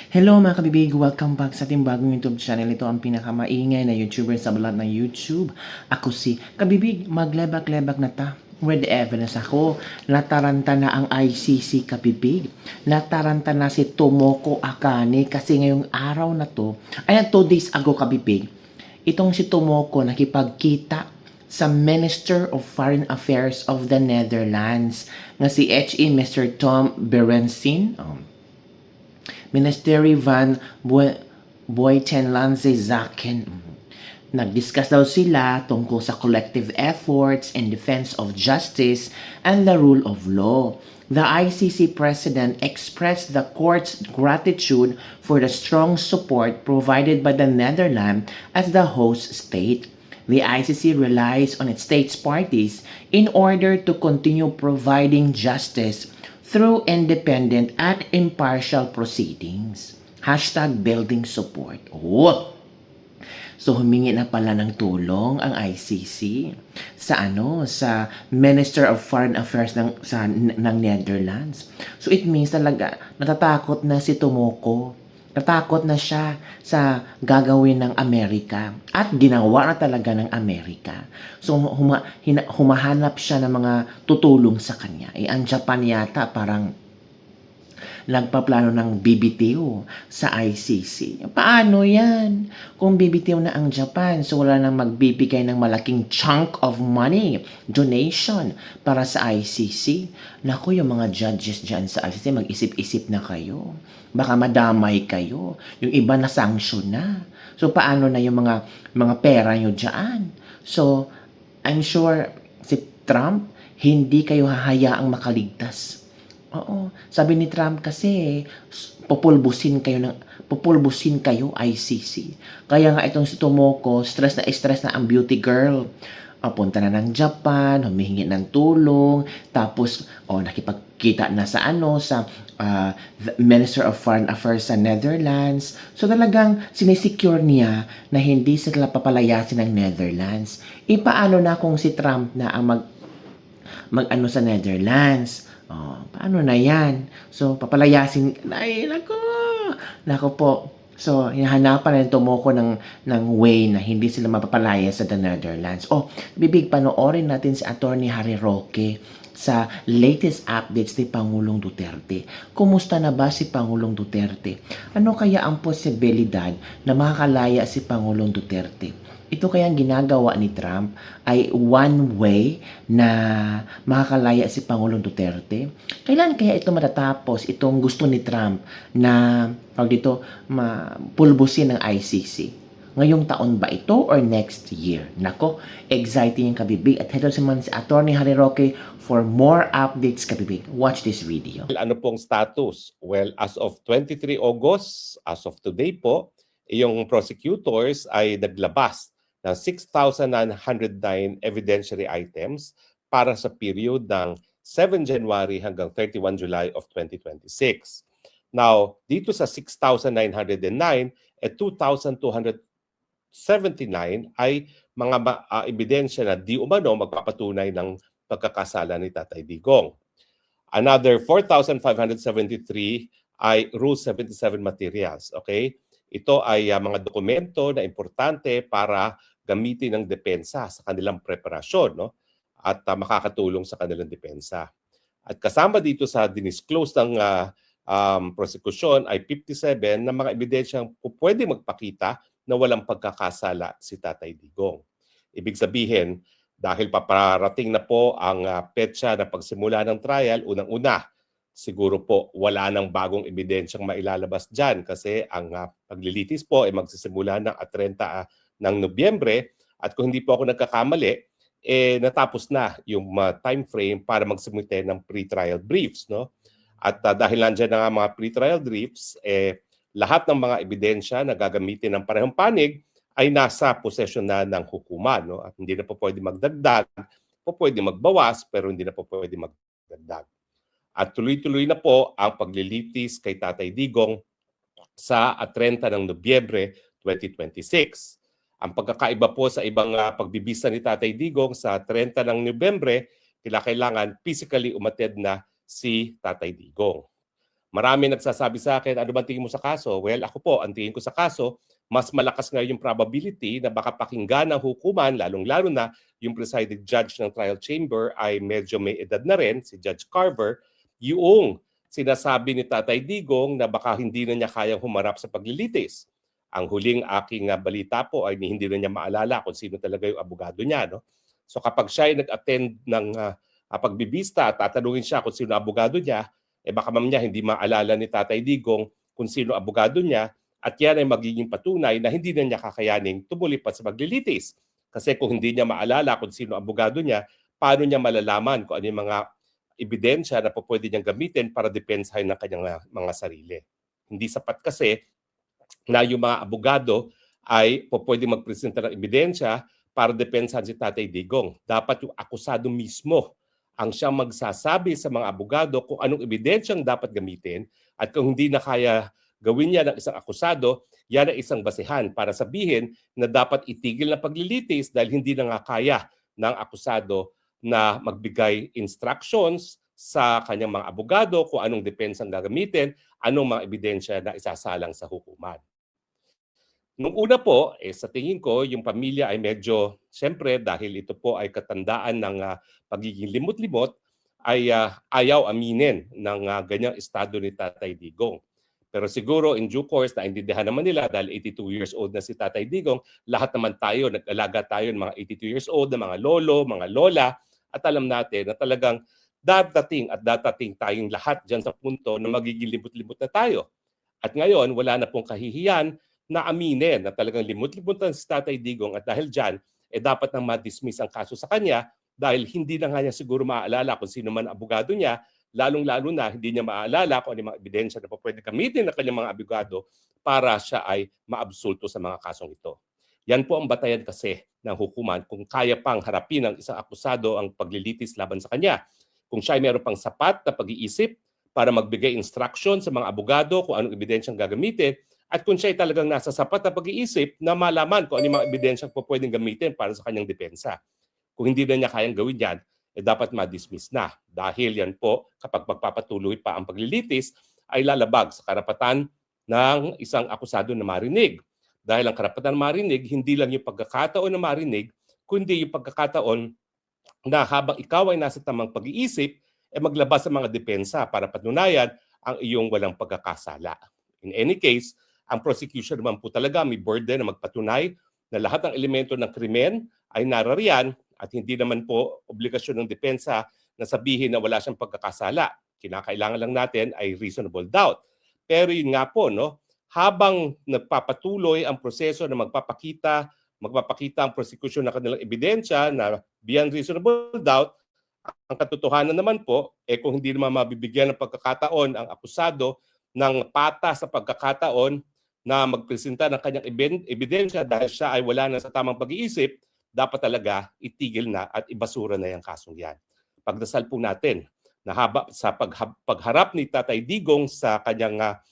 Hello mga kabibig! Welcome back sa ating bagong YouTube channel. Ito ang pinakamaingay na YouTuber sa balat ng YouTube. Ako si Kabibig, maglebak-lebak na ta. With evidence ako, nataranta na ang ICC Kabibig. Nataranta na si Tomoko Akane kasi ngayong araw na to, ayan 2 days ago Kabibig, itong si Tomoko nakipagkita sa Minister of Foreign Affairs of the Netherlands nga si HE Mr. Tom Berenstain. Ministry van Buitenlandse Zaken. Nag-discuss daw sila tungkol sa collective efforts in defense of justice and the rule of law. The ICC president expressed the court's gratitude for the strong support provided by the Netherlands as the host state. The ICC relies on its states parties in order to continue providing justice through independent and impartial proceedings. Hashtag building support. Oh! So humingi na pala ng tulong ang ICC sa Minister of Foreign Affairs ng Netherlands. So it means talaga natatakot na si Tomoko. Natakot na siya sa gagawin ng Amerika at ginawa na talaga ng Amerika. So humahanap siya ng mga tutulong sa kanya. Ang Japan yata parang nagpaplano ng BBTO sa ICC. Paano yan? Kung BBTO na ang Japan, so wala nang magbibigay ng malaking chunk of money, donation para sa ICC. Naku, yung mga judges dyan sa ICC, mag-isip-isip na kayo. Baka madamay kayo. Yung iba na sanction na. So paano na yung mga pera nyo dyan? So, I'm sure si Trump, hindi kayo hahayaang makaligtas. Oo. Sabi ni Trump kasi, pupulbusin kayo ICC. Kaya nga itong si Tomoko, stress na ang beauty girl. Punta na ng Japan, humihingi ng tulong, tapos nakipagkita na sa Minister of Foreign Affairs sa Netherlands. So talagang sinisecure niya na hindi sila papalayasin ng Netherlands. Paano na kung si Trump na ang mag-ano sa Netherlands? Paano na yan? So, papalayasin, ay, nako po. So, hinahanapan na ito mo ko ng way na hindi sila mapapalaya sa the Netherlands. Bibig, panoorin natin si Attorney Harry Roque sa latest updates ni Pangulong Duterte. Kumusta na ba si Pangulong Duterte? Ano kaya ang posibilidad na makakalaya si Pangulong Duterte? Ito kayang ginagawa ni Trump ay one way na makakalaya si Pangulong Duterte? Kailan kaya ito matatapos, itong gusto ni Trump na mapulbusin ng ICC? Ngayong taon ba ito or next year? Nako, exciting yung kabibig. At hello si Attorney Harry Roque for more updates kabibig. Watch this video. Ano pong status? Well, as of 23 August, as of today po, yung prosecutors ay naglabas ng 6,909 evidentiary items para sa period ng 7 January hanggang 31 July of 2026. Now, dito sa 6,909, 2,279 ay mga ebidensya na di umano magpapatunay ng pagkakasala ni Tatay Digong. Another 4,573 ay Rule 77 materials. Okay? Ito ay mga dokumento na importante para gamitin ng depensa sa kanilang preparasyon, no? At makakatulong sa kanilang depensa. At kasama dito sa dinisclose ng prosecution ay 57 na mga ebidensyang pwede magpakita na walang pagkakasala si Tatay Digong. Ibig sabihin, dahil paparating na po ang petsa na pagsimula ng trial, unang-una, siguro po wala nang bagong ebidensyang mailalabas dyan kasi ang paglilitis po ay magsisimula ng 30 ng Nobyembre at kung hindi po ako nagkakamali, natapos na yung time frame para magsumite ng pre-trial briefs. No? At dahil nandiyan na nga mga pre-trial briefs, lahat ng mga ebidensya na gagamitin ng parehong panig ay nasa possession na ng hukuman. No? At hindi na po pwede magdagdag, pwede magbawas, pero hindi na po pwede magdagdag. At tuloy-tuloy na po ang paglilitis kay Tatay Digong sa 30 ng Nobyembre 2026. Ang pagkakaiba po sa ibang pagbibisa ni Tatay Digong sa 30 ng Nobyembre, kailangan physically umattend na si Tatay Digong. Marami nagsasabi sa akin, ano ba tingin mo sa kaso? Well, ako po, ang tingin ko sa kaso, mas malakas nga yung probability na baka pakinggan ng hukuman, lalong-lalo na yung presiding judge ng trial chamber ay medyo may edad na rin, si Judge Carver, yung sinasabi ni Tatay Digong na baka hindi na niya kayang humarap sa paglilitis. Ang huling aking balita po ay hindi na niya maalala kung sino talaga yung abogado niya. No? So kapag siya ay nag-attend ng pagbibista at tatanungin siya kung sino abogado niya, baka mamaya hindi maalala ni Tatay Digong kung sino abogado niya at yan ay magiging patunay na hindi na niya kakayaning tumuloy pa sa paglilitis. Kasi kung hindi niya maalala kung sino abogado niya, paano niya malalaman kung ano yung mga ebidensya na pwede niyang gamitin para depensahin ng kanyang mga sarili. Hindi sapat kasi na yung mga abogado ay pwede magpresenta ng ebidensya para depensahan si Tatay Digong. Dapat yung akusado mismo ang siyang magsasabi sa mga abogado kung anong ebidensyang dapat gamitin at kung hindi na kaya gawin niya ng isang akusado, yan ay isang basehan para sabihin na dapat itigil na paglilitis dahil hindi na nga kaya ng akusado na magbigay instructions sa kanyang mga abogado kung anong depensang gagamitin, anong mga ebidensya na isasalang sa hukuman. Nung una po, sa tingin ko, yung pamilya ay medyo, siyempre dahil ito po ay katandaan ng pagiging limot-limot, ay ayaw aminin ng ganyang estado ni Tatay Digong. Pero siguro in due course, naintindihan naman nila dahil 82 years old na si Tatay Digong, lahat naman tayo, nag-alaga tayo ng mga 82 years old, na mga lolo, mga lola, at alam natin na talagang datating tayong lahat dyan sa punto na magiging limot-limot na tayo. At ngayon, wala na pong kahihiyan na aminin na talagang limot-limot na si Tatay Digong at dahil dyan, dapat nang ma-dismiss ang kaso sa kanya dahil hindi na nga niya siguro maaalala kung sino man ang abogado niya, lalong-lalo na hindi niya maaalala kung ano yung mga ebidensya na pwede gamitin ng kanyang mga abogado para siya ay maabsulto sa mga kasong ito. Yan po ang batayan kasi ng hukuman kung kaya pang harapin ng isang akusado ang paglilitis laban sa kanya. Kung siya ay meron pang sapat na pag-iisip para magbigay instruction sa mga abogado kung anong ebidensyang gagamitin, at kung siya ay talagang nasa sapat na pag-iisip na malaman kung ano yung mga ebidensyang pwedeng gamitin para sa kanyang depensa. Kung hindi na niya kayang gawin yan, dapat ma-dismiss na. Dahil yan po, kapag magpapatuloy pa ang paglilitis, ay lalabag sa karapatan ng isang akusado na marinig. Dahil ang karapatan na marinig, hindi lang yung pagkakataon na marinig, kundi yung pagkakataon na habang ikaw ay nasa tamang pag-iisip, maglabas sa mga depensa para patunayan ang iyong walang pagkakasala. In any case, ang prosecution naman po talaga may burden na magpatunay na lahat ng elemento ng krimen ay narariyan at hindi naman po obligasyon ng depensa na sabihin na wala siyang pagkakasala. Kinakailangan lang natin ay reasonable doubt. Pero yun nga po, no, habang nagpapatuloy ang proseso na magpapakita ang prosecution ng kanilang ebidensya na beyond reasonable doubt, ang katotohanan naman po, kung hindi naman mabibigyan ng pagkakataon ang akusado ng pata sa pagkakataon na magpresenta ng kanyang ebidensya dahil siya ay wala na sa tamang pag-iisip, dapat talaga itigil na at ibasura na yung kasong yan. Pagdasal po natin na sa pagharap ni Tatay Digong sa kanyang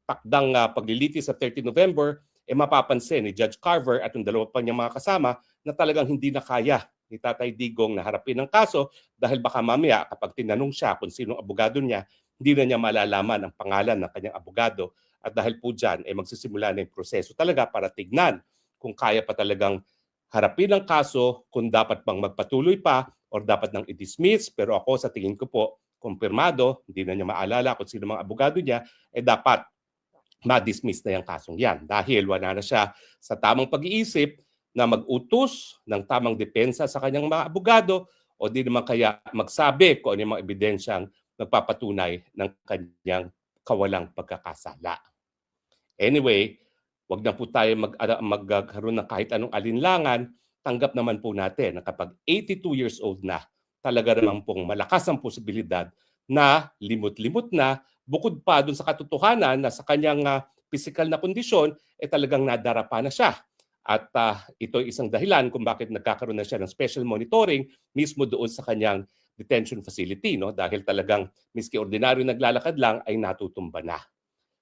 takdang paglilitis sa 30 November, mapapansin ni Judge Carver at yung dalawa pa niyang mga kasama na talagang hindi na kaya ni Tatay Digong na harapin ang kaso dahil baka mamaya kapag tinanong siya kung sinong abogado niya, hindi na niya malalaman ang pangalan ng kanyang abogado. At dahil po dyan, magsisimula na yung proseso talaga para tignan kung kaya pa talagang harapin ang kaso, kung dapat bang magpatuloy pa or dapat nang i-dismiss. Pero ako sa tingin ko po, kumpirmado, hindi na niya maalala kung sino mga abogado niya, dapat ma-dismiss na yung kasong yan. Dahil wala na siya sa tamang pag-iisip na mag-utos ng tamang depensa sa kanyang mga abogado o di naman kaya magsabi kung ano yung mga ebidensyang nagpapatunay ng kanyang kawalang pagkakasala. Anyway, wag na po tayo magkaroon ng kahit anong alinlangan. Tanggap naman po natin na kapag 82 years old na, talaga naman pong malakas ang posibilidad na limot-limot na, bukod pa dun sa katotohanan na sa kanyang physical na kondisyon, talagang nadarapa na siya. At ito ay isang dahilan kung bakit nagkakaroon na siya ng special monitoring mismo doon sa kanyang detention facility, no? Dahil talagang miski ordinaryo naglalakad lang ay natutumba na.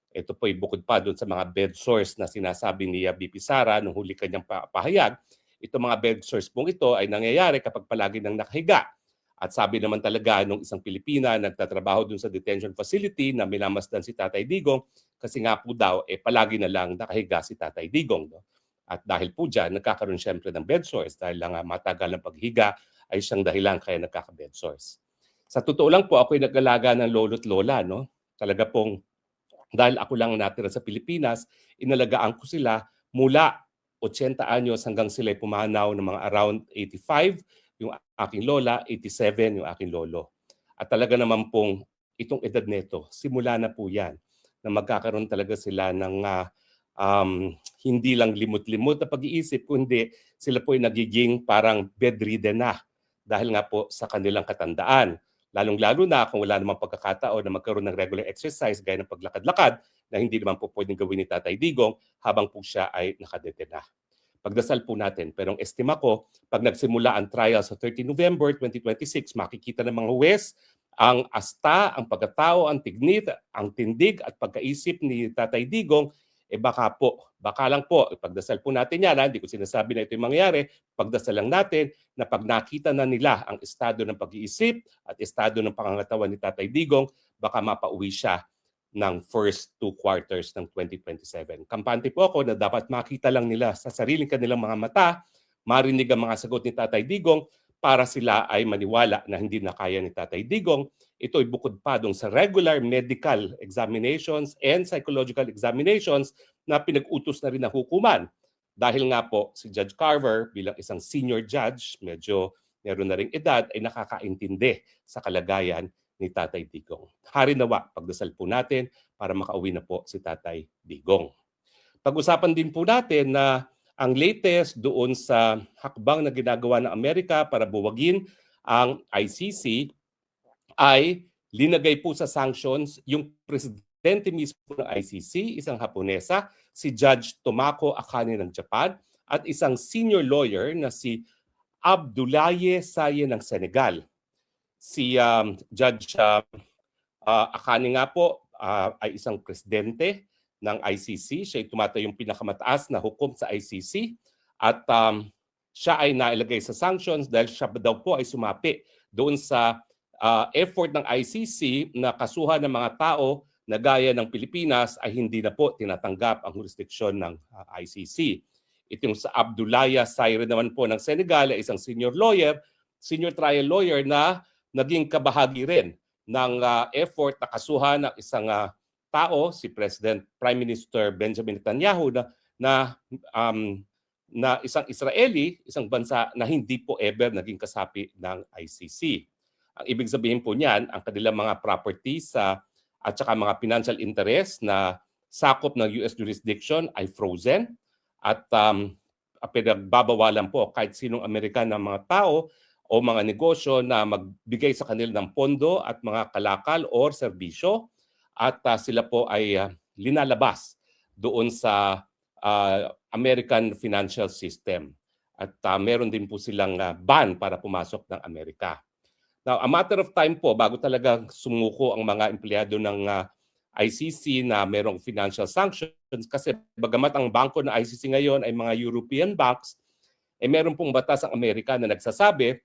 Ito po ay bukod pa doon sa mga bed sores na sinasabi ni BP Sara nung huli kanyang pahayag. Ito mga bed sores pong ito ay nangyayari kapag palagi nang nakahiga. At sabi naman talaga nung isang Pilipina nagtatrabaho dun sa detention facility na minamasdan si Tatay Digong kasi nga po daw palagi na lang nakahiga si Tatay Digong. No? At dahil po dyan, nagkakaroon siyempre ng bed sores dahil lang matagal ng paghiga ay siyang dahilan kaya nagkaka-bed sores. Sa totoo lang po, ako'y nag-alaga ng lolo't lola. No? Talaga pong dahil ako lang natira sa Pilipinas, inalagaan ko sila mula 80 anyos hanggang sila pumanaw ng mga around 85, yung aking lola, 87 yung aking lolo. At talaga naman pong itong edad nito, simula na po yan na magkakaroon talaga sila ng hindi lang limot-limot na pag-iisip, kundi sila po ay nagiging parang bedridden na dahil nga po sa kanilang katandaan. Lalong-lalo na kung wala namang pagkakataon na magkaroon ng regular exercise gaya ng paglakad-lakad na hindi naman po pwedeng gawin ni Tatay Digong habang po siya ay nakadete na. Pagdasal po natin. Pero ang estima ko, pag nagsimula ang trial sa 30 November 2026, makikita ng mga huwes ang asta, ang pagkatao, ang tignit, ang tindig at pagkaisip ni Tatay Digong, baka lang po, pagdasal po natin yan, hindi ko sinasabi na ito yung mangyayari, pagdasal lang natin na pag nakita na nila ang estado ng pag-iisip at estado ng pangangatawan ni Tatay Digong, baka mapauwi siya ng first 2 quarters ng 2027. Kampante po ako na dapat makita lang nila sa sariling kanilang mga mata, marinig ang mga sagot ni Tatay Digong para sila ay maniwala na hindi na kaya ni Tatay Digong. Ito ay bukod pa dong sa regular medical examinations and psychological examinations na pinag-utos na rin ng hukuman. Dahil nga po si Judge Carver bilang isang senior judge, medyo meron na ring edad, ay nakakaintindi sa kalagayan ni Tatay Digong. Hari nawa, pagdasal po natin para makauwi na po si Tatay Digong. Pag-usapan din po natin na ang latest doon sa hakbang na ginagawa ng Amerika para buwagin ang ICC ay linagay po sa sanctions yung presidente mismo ng ICC, isang Haponesa, si Judge Tomoko Akane ng Japan, at isang senior lawyer na si Abdoulaye Saye ng Senegal. Si Judge Akane nga po ay isang presidente ng ICC. Siya ay tumatayong pinakamataas na hukom sa ICC at siya ay nailagay sa sanctions dahil siya daw po ay sumapi doon sa effort ng ICC na kasuhan ng mga tao na gaya ng Pilipinas ay hindi na po tinatanggap ang jurisdiksyon ng ICC. Itong sa Abdoulaye Saye naman po ng Senegal ay isang senior lawyer, senior trial lawyer na naging kabahagi rin ng effort na kasuhan ng isang tao, si Prime Minister Benjamin Netanyahu na isang Israeli, isang bansa na hindi po ever naging kasapi ng ICC. Ang ibig sabihin po niyan, ang kanilang mga properties at saka mga financial interest na sakop ng US jurisdiction ay frozen at pinagbabawalan po kahit sinong Amerikan na mga tao o mga negosyo na magbigay sa kanila ng pondo at mga kalakal or serbisyo at sila po ay linalabas doon sa American financial system. At meron din po silang ban para pumasok ng Amerika. Now, a matter of time po bago talaga sumuko ang mga empleyado ng ICC na merong financial sanctions kasi bagamat ang bangko ng ICC ngayon ay mga European banks, meron pong batas ang Amerika na nagsasabi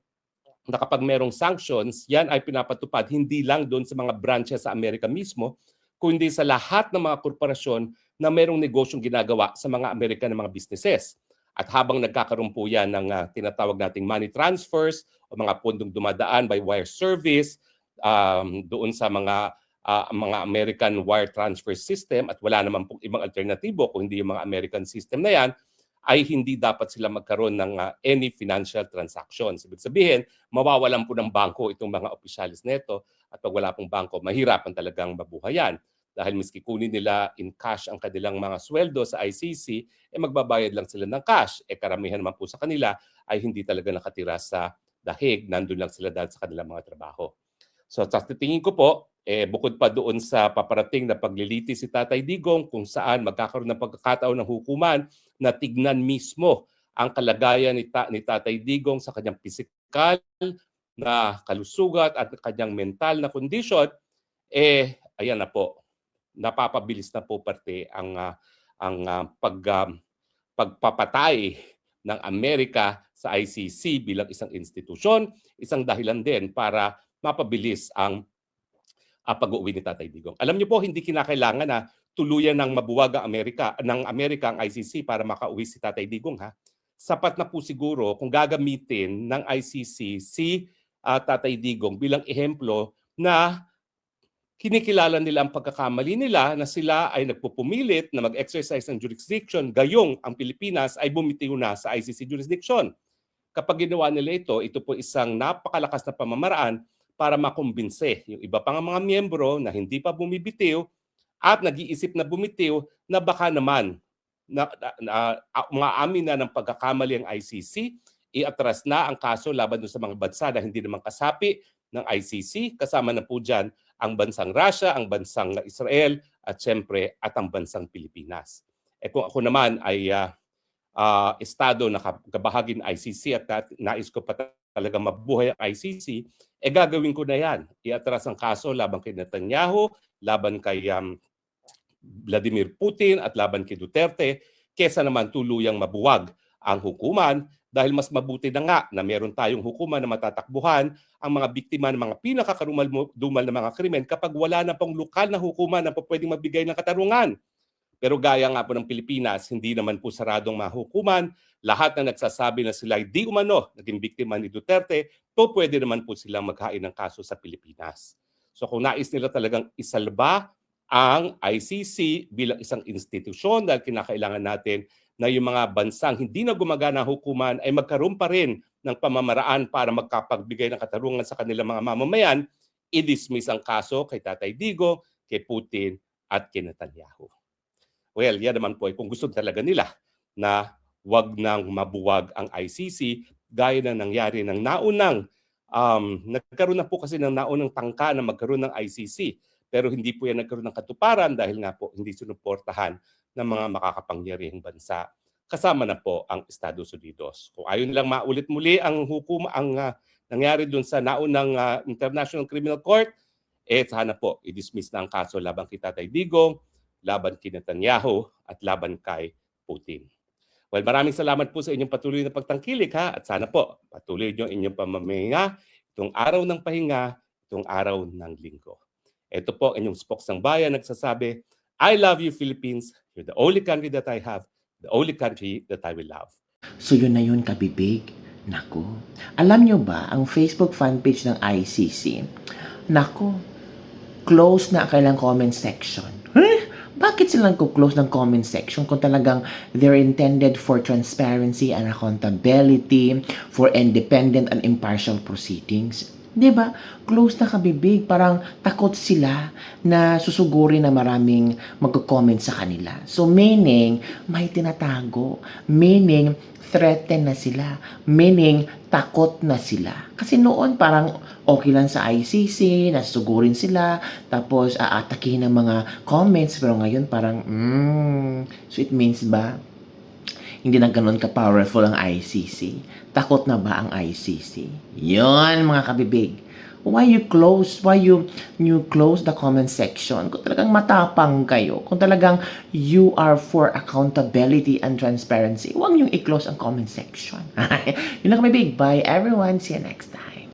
na kapag merong sanctions, yan ay pinapatupad hindi lang doon sa mga branches sa Amerika mismo, kundi sa lahat ng mga korporasyon na merong negosyong ginagawa sa mga American na mga businesses. At habang nagkakaroon po yan ng tinatawag nating money transfers o mga pondong dumadaan by wire service doon sa mga American wire transfer system at wala naman pong ibang alternatibo kung hindi yung mga American system na yan, ay hindi dapat sila magkaroon ng any financial transactions. Ibig sabihin, mawawalan po ng bangko itong mga opisyalis neto at pag wala pong bangko, mahirapan talagang mabuhayan. Dahil miski kunin nila in cash ang kanilang mga sweldo sa ICC, magbabayad lang sila ng cash. Karamihan naman po sa kanila ay hindi talaga nakatira sa dahig. Nandun lang sila dahil sa kanilang mga trabaho. So sa tingin ko po, bukod pa doon sa paparating na paglilitis si Tatay Digong kung saan magkakaroon ng pagkakataon ng hukuman na tignan mismo ang kalagayan ni Tatay Digong sa kanyang pisikal na kalusugan at kanyang mental na kondisyon, ayan na po, napapabilis na po parte ang pagpapatay, ng Amerika sa ICC bilang isang institusyon, isang dahilan din para mapabilis ang pag-uwi ni Tatay Digong. Alam niyo po, hindi kinakailangan na tuluyan ng mabuwag ang Amerika ang ICC para makauwi si Tatay Digong, ha. Sapat na po siguro kung gagamitin ng ICC si Tatay Digong bilang ehemplo na kinikilala nila ang pagkakamali nila na sila ay nagpupumilit na mag-exercise ng jurisdiction gayong ang Pilipinas ay bumitiw na sa ICC jurisdiction. Kapag ginawa nila ito po isang napakalakas na pamamaraan para makumbinse yung iba pang mga miyembro na hindi pa bumibitiw at nag-iisip na bumitiw na baka naman umaamin na ng pagkakamali ang ICC, iatras na ang kaso laban sa mga bansa na hindi naman kasapi ng ICC. Kasama na po dyan ang bansang Russia, ang bansang Israel, at syempre at ang bansang Pilipinas. Kung ako naman ay estado na kabahagi ng ICC at nais ko pa talaga mabuhay ang ICC, gagawin ko na yan. Iatras ang kaso laban kay Netanyahu, laban kay Vladimir Putin at laban kay Duterte, kesa naman tuluyang mabuwag ang hukuman dahil mas mabuti na nga na meron tayong hukuman na matatakbuhan ang mga biktima ng mga pinakakarumal-dumal na mga krimen kapag wala na pong lokal na hukuman na pwedeng magbigay ng katarungan. Pero gaya nga po ng Pilipinas, hindi naman po saradong mahukuman. Lahat na nagsasabi na sila di umano naging biktima ni Duterte, pwede naman po silang maghain ng kaso sa Pilipinas. So kung nais nila talagang isalba ang ICC bilang isang institusyon dahil kinakailangan natin na yung mga bansang hindi na gumagana ang hukuman ay magkaroon pa rin ng pamamaraan para magkapagbigay ng katarungan sa kanilang mga mamamayan, i-dismiss ang kaso kay Tatay Digong, kay Putin at kay Netanyahu. Well, yan naman po ay kung gusto talaga nila na wag nang mabuwag ang ICC gaya na nangyari ng naunang nagkaroon na po kasi ng naunang tangka na magkaroon ng ICC pero hindi po yan nagkaroon ng katuparan dahil nga po hindi sinuportahan ng mga makakapangyarihang bansa. Kasama na po ang Estados Unidos. Kung ayaw nilang maulit muli ang nangyari dun sa naunang International Criminal Court, sana po i-dismiss na ang kaso laban kay Tatay Digong, laban kay Netanyahu at laban kay Putin. Well, maraming salamat po sa inyong patuloy na pagtangkilik, ha, at sana po patuloy niyo inyong pamamahinga itong araw ng pahinga, itong araw ng linggo. Ito po inyong spokes ng bayan nagsasabi, I love you Philippines, you're the only country that I have, the only country that I will love. So yun na yun, kabibig. Naku, alam nyo ba ang Facebook fanpage ng ICC? Naku, close na ang kailang comment section. Bakit silang close ng comment section kung talagang they're intended for transparency and accountability, for independent and impartial proceedings? Diba? Close na, kabibig. Parang takot sila na susugurin na maraming mag-comment sa kanila. So meaning, may tinatago. Meaning, threaten na sila. Meaning, takot na sila. Kasi noon parang okay lang sa ICC, nasusugurin sila, tapos aatakihin ng mga comments. Pero ngayon parang, so it means ba, hindi na ganun ka-powerful ang ICC? Takot na ba ang ICC? Yun, mga kabibig. Why you close the comment section? Kung talagang matapang kayo, kung talagang you are for accountability and transparency, huwag niyong i-close ang comment section. Yun lang, kabibig. Bye everyone. See you next time.